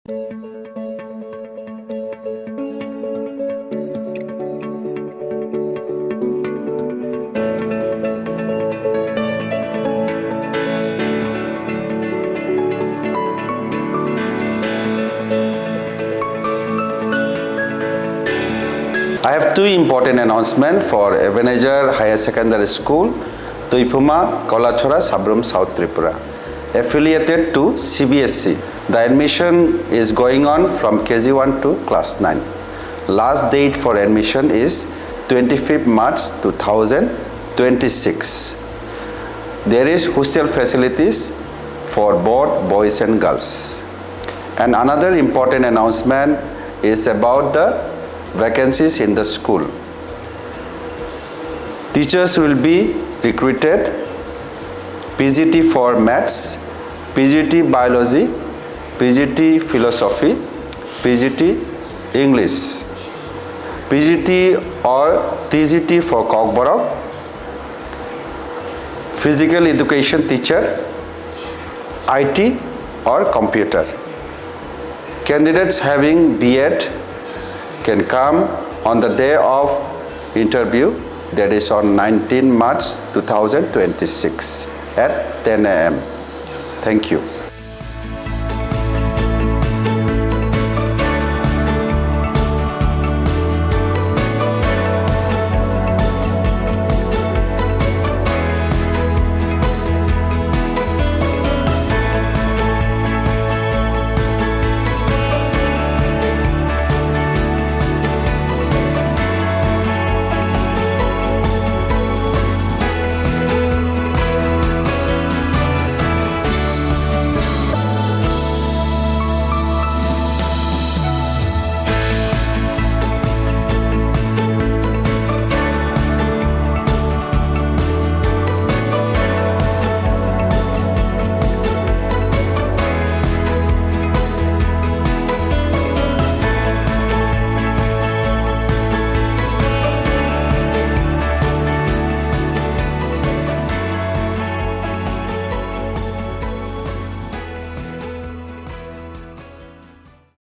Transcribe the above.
I have two important announcements for Ebenezer Higher Secondary School, Twiphuma, Kalachara, Sabrum, South Tripura, affiliated to CBSE. The admission is going on from KG1 to class 9. Last date for admission is 25th March 2026. There is hostel facilities for both boys and girls. And another important announcement is about the vacancies in the school. Teachers will be recruited: PGT for maths, PGT biology, PGT philosophy, PGT English, PGT or TGT for Kokborok, physical education teacher, IT or computer. Candidates having B.Ed can come on the day of interview, that is on 19 March 2026 at 10 a.m. Thank you.